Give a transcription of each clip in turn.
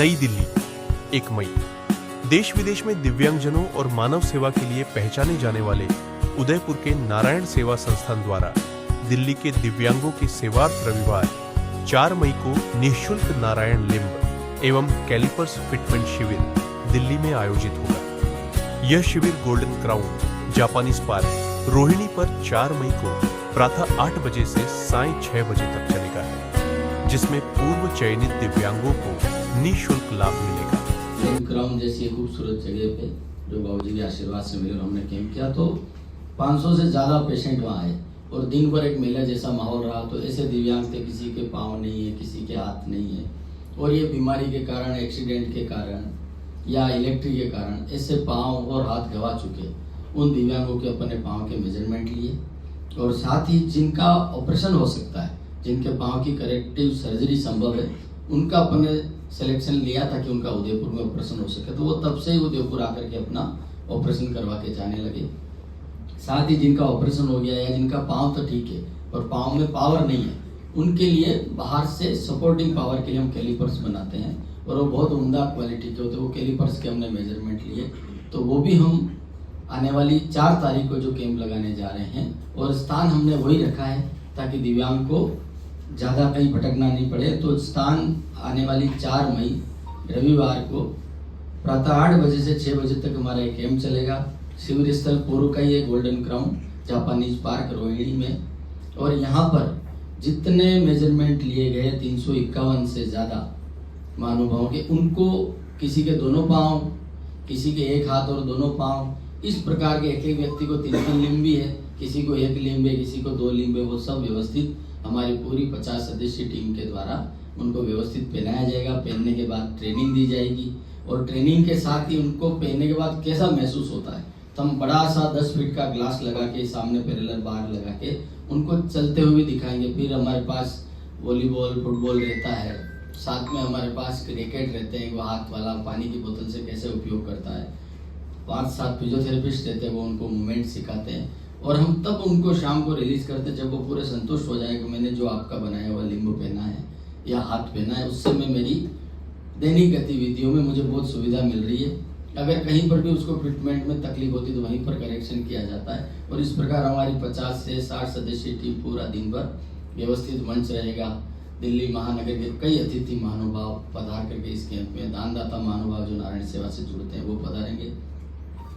नई दिल्ली 1 मई। देश विदेश में दिव्यांगजनों और मानव सेवा के लिए पहचाने जाने वाले उदयपुर के नारायण सेवा संस्थान द्वारा दिल्ली के दिव्यांगों के सेवार्थ रविवार 4 मई को निःशुल्क नारायण लिम्ब एवं कैलिपर्स फिटमेंट शिविर दिल्ली में आयोजित होगा। यह शिविर golden crown Japanese park Rohini पर 4 मई को प्रातः 8 बजे से सायं 6 बजे तक चलेगा, जिसमें पूर्व चयनित दिव्यांगों को निःशुल्क लाभ मिलेगा। गोल्डन क्राउन जैसी खूबसूरत जगह पे जो बाबूजी के आशीर्वाद से मिले, हमने कैंप किया तो 500 से ज्यादा पेशेंट वहाँ आए और दिन भर एक मेला जैसा माहौल रहा। तो ऐसे दिव्यांग थे, किसी के पाँव नहीं है, किसी के हाथ नहीं है, और ये बीमारी के कारण, एक्सीडेंट के कारण या इलेक्ट्रिक के कारण ऐसे पाँव और हाथ गवा चुके उन दिव्यांगों के अपने पाँव के मेजरमेंट लिए, और साथ ही जिनका ऑपरेशन हो सकता है, जिनके पाँव की करेक्टिव सर्जरी संभव है, उनका अपने सिलेक्शन लिया ताकि उनका उदयपुर में ऑपरेशन हो सके। तो वो तब से ही उदयपुर आकर के अपना ऑपरेशन करवा के जाने लगे। साथ ही जिनका ऑपरेशन हो गया या जिनका पाँव तो ठीक है पर पाँव में पावर नहीं है, उनके लिए बाहर से सपोर्टिंग पावर के लिए हम कैलिपर्स बनाते हैं और वो बहुत उम्दा क्वालिटी के होते हैं। वो कैलिपर्स के हमने मेजरमेंट लिए, तो वो भी हम आने वाली 4 तारीख को जो कैंप लगाने जा रहे हैं, और स्थान हमने वही रखा है ताकि दिव्यांग को ज़्यादा कहीं भटकना नहीं पड़े। तो स्थान आने वाली 4 मई रविवार को प्रातः 8 बजे से 6 बजे तक हमारा एक कैंप चलेगा। शिविर स्थल पूर्व का ही है, golden crown Japanese park Rohini में। और यहाँ पर जितने मेजरमेंट लिए गए 351 से ज़्यादा महानुभावों के, उनको किसी के दोनों पाँव, किसी के एक हाथ और दोनों पाँव, इस प्रकार के एक एक व्यक्ति को 3 लिम्ब भी है, किसी को 1 लिम्ब है, किसी को 2 लिम्ब है। वो सब व्यवस्थित हमारी पूरी 50 सदस्यीय टीम के द्वारा उनको व्यवस्थित पहनाया जाएगा। पहनने के बाद ट्रेनिंग दी जाएगी, और ट्रेनिंग के साथ ही उनको पहनने के बाद कैसा महसूस होता है, तो हम बड़ा सा 10 फीट का ग्लास लगा के सामने पैरेलल बार लगा के उनको चलते हुए दिखाएंगे। फिर हमारे पास वॉलीबॉल, फुटबॉल रहता है, साथ में हमारे पास क्रिकेट रहते हैं, वो हाथ वाला पानी की बोतल से कैसे उपयोग करता है। 5-7 फिजियोथेरेपिस्ट रहते हैं, वो उनको मूवमेंट सिखाते हैं, और हम तब उनको शाम को रिलीज करते हैं जब वो पूरे संतुष्ट हो जाए कि मैंने जो आपका बनाया हुआ लिम्ब पहना है या हाथ पहना है, उससे मैं मेरी दैनिक गतिविधियों में मुझे बहुत सुविधा मिल रही है। अगर कहीं पर भी उसको ट्रीटमेंट में तकलीफ होती है तो वहीं पर करेक्शन किया जाता है। और इस प्रकार हमारी 50 से 60 सदस्यीय टीम पूरा दिन भर व्यवस्थित मंच रहेगा। दिल्ली महानगर के कई अतिथि महानुभाव पधार करके इस कैंप में, दानदाता महानुभाव जो नारायण सेवा से जुड़ते हैं वो पधारेंगे।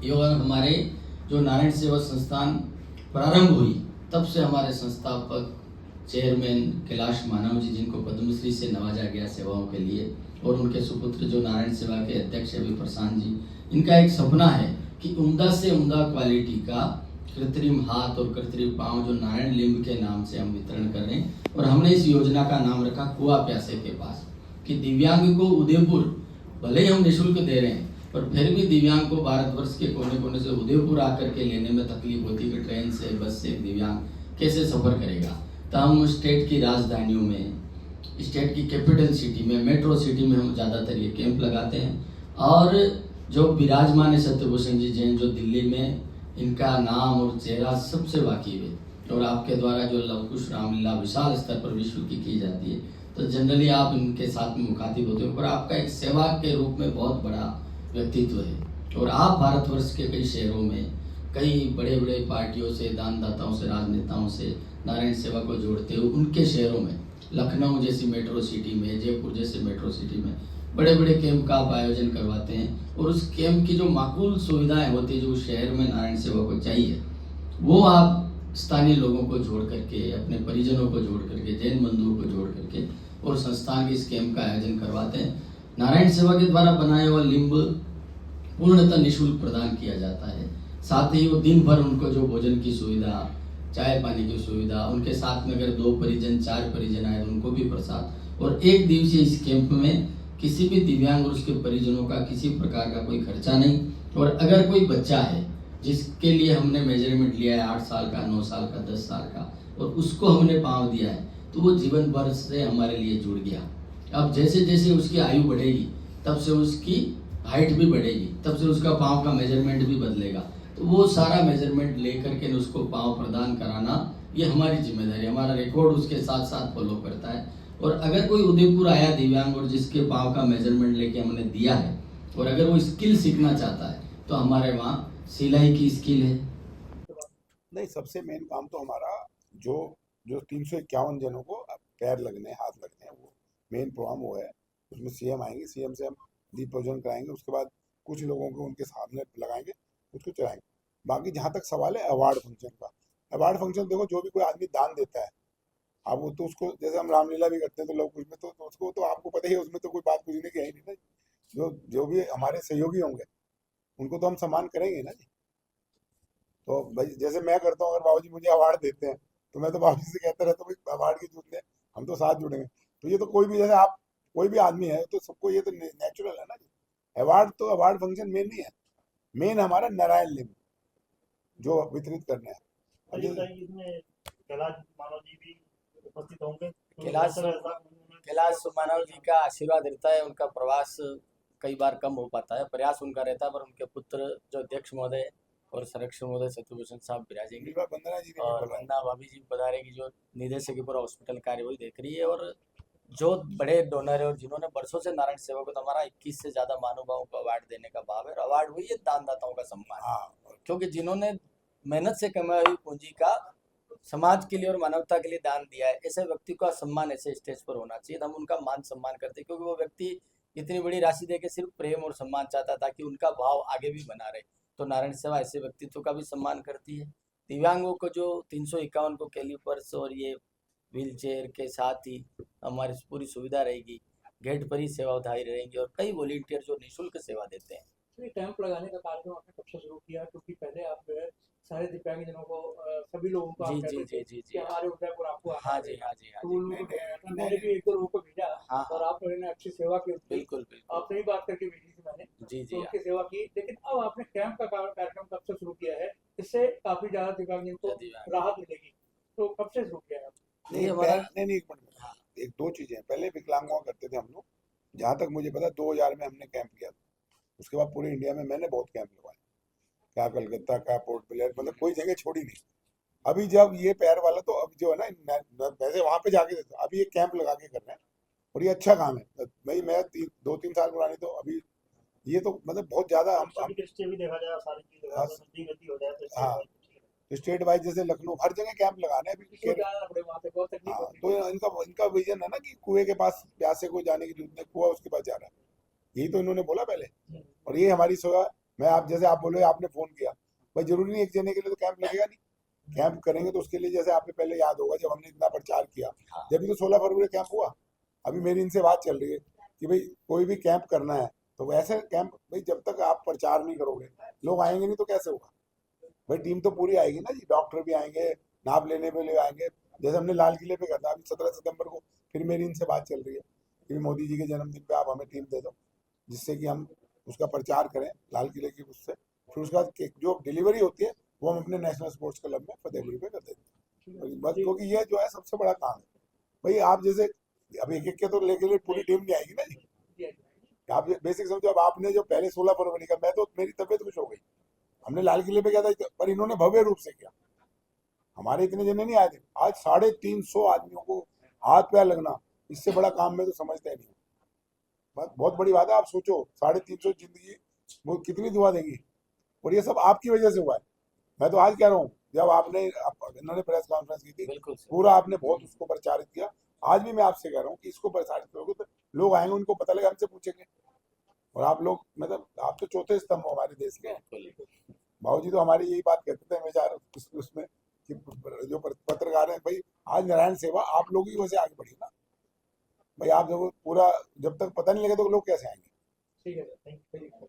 ये हमारे जो नारायण सेवा संस्थान प्रारंभ हुई तब से हमारे संस्थापक चेयरमैन कैलाश मानव जी, जिनको पद्मश्री से नवाजा गया सेवाओं के लिए, और उनके सुपुत्र जो नारायण सेवा के अध्यक्ष अभी प्रशांत जी, इनका एक सपना है कि उम्दा से उम्दा क्वालिटी का कृत्रिम हाथ और कृत्रिम पाँव जो नारायण लिम्ब के नाम से हम वितरण कर रहे हैं। और हमने इस योजना का नाम रखा कुआ प्यासे के पास, कि दिव्यांग को उदयपुर भले ही हम निःशुल्क दे रहे हैं, पर फिर भी दिव्यांग को भारतवर्ष के कोने कोने से उदयपुर आकर के लेने में तकलीफ होती है कि ट्रेन से, बस से दिव्यांग कैसे सफर करेगा। तो हम स्टेट की राजधानियों में, स्टेट की कैपिटल सिटी में, मेट्रो सिटी में हम ज़्यादातर ये कैंप लगाते हैं। और जो विराजमान है सत्यभूषण जी जैन, जो दिल्ली में इनका नाम और चेहरा सबसे वाकिफ है, और आपके द्वारा जो लवकुश रामलीला विशाल स्तर पर विश्व की जाती है, तो जनरली आप इनके साथ में मुखातिब होते हो, पर आपका एक सेवा के रूप में बहुत बड़ा व्यक्तित्व है। और आप भारतवर्ष के कई शहरों में कई बड़े बड़े पार्टियों से, दानदाताओं से, राजनेताओं से नारायण सेवा को जोड़ते हो। उनके शहरों में, लखनऊ जैसी मेट्रो सिटी में, जयपुर जैसे मेट्रो सिटी में बड़े बड़े कैंप का आप आयोजन करवाते हैं, और उस कैंप की जो माकूल सुविधाएं होती है जो शहर में नारायण सेवा को चाहिए, वो आप स्थानीय लोगों को जोड़ करके, अपने परिजनों को जोड़ करके, जैन बंधुओं को जोड़ करके और संस्थान के इस कैंप का आयोजन करवाते हैं। नारायण सेवा के द्वारा बनाया हुआ लिम्ब पूर्णतः निःशुल्क प्रदान किया जाता है। साथ ही वो दिन भर उनको जो भोजन की सुविधा, चाय पानी की सुविधा, उनके साथ में अगर 2 परिजन 4 परिजन आए तो उनको भी प्रसाद। और 1 दिवसीय इस कैंप में किसी भी दिव्यांग और उसके परिजनों का किसी प्रकार का कोई खर्चा नहीं। और अगर कोई बच्चा है जिसके लिए हमने मेजरमेंट लिया है 8 साल का, 9 साल का, 10 साल का, और उसको हमने पाँव दिया है, तो वो जीवन भर से हमारे लिए जुड़ गया। अब जैसे जैसे उसकी आयु बढ़ेगी तब से उसकी हाइट भी बढ़ेगी, तब से उसका पाँव का मेजरमेंट भी बदलेगा। तो वो सारा मेजरमेंट लेकर के उसको पाँव प्रदान कराना, ये हमारी जिम्मेदारी, हमारा रिकॉर्ड उसके साथ साथ फॉलो करता है। और अगर कोई उदयपुर आया दिव्यांग और जिसके पाँव का मेजरमेंट लेके हमने दिया है और अगर वो स्किल सीखना चाहता है तो हमारे वहाँ सिलाई की स्किल है। नहीं, सबसे मेन काम तो हमारा जो जो 351 जनों को अब पैर लगने हाथ लगने हैं, वो मेन प्रोग्राम वो है। उसमें सीएम आएंगे, सीएम से हम दीप प्रज्वलन कराएंगे, उसके बाद कुछ लोगों को उनके सामने लगाएंगे, कुछ कुछ चढ़ाएंगे। बाकी जहाँ तक सवाल है अवार्ड फंक्शन का, अवार्ड फंक्शन देखो, जो भी कोई आदमी दान देता है, अब वो तो उसको, जैसे हम रामलीला भी करते हैं तो लोग कुछ में तो उसको तो आपको पता ही है, उसमें तो कोई बात पूछने की है ही नहीं ना। जो जो भी हमारे सहयोगी होंगे उनको तो हम सम्मान करेंगे ना जी। तो भाई जैसे मैं करता हूँ, अगर बाबूजी मुझे अवार्ड देते हैं तो मैं तो बाबूजी से कहता रहता हूँ भाई अवार्ड की जुटने हम तो साथ जुड़ेंगे। तो ये तो कोई भी, जैसे आप कोई भी आदमी है तो सबको ये तो नेचुरल है ना जी। अवार्ड तो अवार्ड फंक्शन मेन नहीं है, मेन हमारा नारायण लिंग जो वितरित करना है। अब अजय जैसे भाई, इसमें कैलाश मानव जी भी उपस्थित होंगे। कैलाश मानव जी का आशीर्वाद रहता है। उनका प्रवास कई बार कम हो पाता है, प्रयास उनका रहता है, पर उनके पुत्र जो अध्यक्ष महोदय और संरक्षण महोदय शत्रुभूषण साहब विराजेंगे वंदना जी ने भी और बोला है। वंदना भाभी जी पधारेगी, जो निदेशक की पूरा हॉस्पिटल कार्य वही देख रही है। और जो बड़े डोनर है और जिन्होंने वर्षों से नारायण सेवा को, तो हमारा 21 से ज्यादा महानुभावों को अवार्ड देने का भाव है। और अवार्ड हुई है दानदाताओं का सम्मान, हाँ, क्योंकि जिन्होंने मेहनत से कमाई हुई पूंजी का समाज के लिए और मानवता के लिए दान दिया है, ऐसे व्यक्ति का सम्मान ऐसे स्टेज पर होना चाहिए। तो हम उनका मान सम्मान करते हैं, क्योंकि वो व्यक्ति इतनी बड़ी राशि देके सिर्फ प्रेम और सम्मान चाहता था कि उनका भाव आगे भी बना रहे। तो नारायण सेवा ऐसे व्यक्तित्व का भी सम्मान करती है। दिव्यांगों को जो 351 को कैलिपर्स और ये व्हील चेयर के साथ ही हमारी पूरी सुविधा रहेगी, गेट पर ही सेवा उधारी रहेंगी और कई वॉलेंटियर जो निःशुल्क सेवा देते हैं। ये कैंप लगाने का कार्यक्रम आपने कब से शुरू किया? क्योंकि पहले आप जो है सारे दिव्यांगजनों को सभी लोगों को आप जी कहते जी थे जी जी कि जी हमारे उदयपुर आपको आना हाँ जी पड़ेगा। हाँ जी हाँ तो जी उन लोगों को मैंने भी एक दो लोगों को भेजा हाँ और हाँ आप लोगों ने अच्छी सेवा की उनकी। बिल्कुल बिल्कुल आपसे ही बात करके भेजी थी मैंने, जी तो जी उनकी सेवा की। लेकिन अब आपने कैंप का कार्यक्रम कब से शुरू किया है? इससे काफी ज्यादा दिव्यांगजन को दिव्यांग राहत मिलेगी, तो कब से शुरू किया है? नहीं नहीं हमारा नहीं, एक मिनट, हाँ एक दो चीजें हैं। पहले विकलांगों का करते थे हम लोग, जहाँ तक मुझे पता 2000 में हमने कैंप किया था। उसके बाद पूरे इंडिया में मैंने बहुत कैंप लगवाए, क्या कलकत्ता का पोर्ट ब्लेयर, मतलब कोई जगह छोड़ी नहीं। अभी जब ये पैर वाला, तो अब जो है ना, वैसे वहां पे जाके देता, अभी ये कैंप लगा के कर रहे हैं और ये अच्छा काम है भाई। मैं 2-3 साल पुरानी, तो अभी ये तो मतलब बहुत ज्यादा हम सभी दृष्टि भी देखा जाए, सारी चीज देखा जाए, नजदीक गति हो जाए तो इससे हाँ, बहुत अच्छी है। तो स्टेट वाइज जैसे लखनऊ, हर जगह कैंप लगाना है अभी इसको जाना पड़े वहाँ पे, बहुत तकलीफ हाँ, होती तो है। इनका विजन है ना कि कुएं के पास प्यासे को जाने की जरूरत नहीं, कुआं उसके पास जा रहा है, यही तो इन्होंने बोला पहले। और ये हमारी सेवा। मैं, आप जैसे आप बोले, आपने फोन किया, भाई जरूरी नहीं एक जने के लिए तो कैंप लगेगा नहीं। कैंप करेंगे तो उसके लिए, जैसे आपने पहले याद होगा जब हमने इतना प्रचार किया, जब भी तो 16 फरवरी कैंप हुआ। अभी मेरी इनसे बात चल रही है कि भाई कोई भी कैंप करना है तो ऐसे कैंप, भाई जब तक आप प्रचार नहीं करोगे लोग आएंगे नहीं तो कैसे होगा। भाई टीम तो पूरी आएगी ना जी, डॉक्टर भी आएंगे, नाप लेने पे ले आएंगे। जैसे हमने लाल किले पे करना, अभी 17 सितंबर को फिर मेरी इनसे बात चल रही है कि मोदी जी के जन्मदिन पे आप हमें टीम दे दो, जिससे कि हम उसका प्रचार करें लाल किले की उससे। फिर उसके बाद जो डिलीवरी होती है वो हम अपने नेशनल स्पोर्ट्स क्लब में फतेहपुरी पे कर देते हैं। बस क्योंकि ये जो है सबसे बड़ा काम है भाई। आप जैसे अब एक के तो लेके लिए पूरी टीम नहीं आएगी ना जी। आप बेसिक समझो, अब आपने जो पहले 16 फरवरी का, मैं तो मेरी तबीयत खुश हो गई, हमने लाल किले पे किया था, पर इन्होंने भव्य रूप से किया। हमारे इतने जने नहीं आए थे, आज 350 आदमियों को हाथ पैर लगना, इससे बड़ा काम मैं तो समझता ही नहीं। बहुत बड़ी बात है। आप सोचो 350 जिंदगी वो कितनी दुआ देंगी, और ये सब आपकी वजह से हुआ है। मैं तो आज कह रहा हूँ, जब आपने इन्होंने प्रेस कॉन्फ्रेंस की थी, बिल्कुल पूरा आपने बहुत उसको प्रचारित किया। आज भी मैं आपसे कह रहा हूँ कि इसको प्रचारित करोगे तो लोग आएंगे, उनको पता लगा, हमसे पूछेंगे। और आप लोग, मतलब आप तो चौथे स्तंभ हो हमारे देश के। भाऊ जी तो हमारी यही बात कहते थे हमेशा उसमें कि जो पत्रकार हैं भाई, आज नारायण सेवा आप लोगों की वजह से आगे बढ़ी ना भाई। आप जब पूरा, जब तक पता नहीं लगे तो लोग कैसे आएंगे। ठीक है, थैंक यू।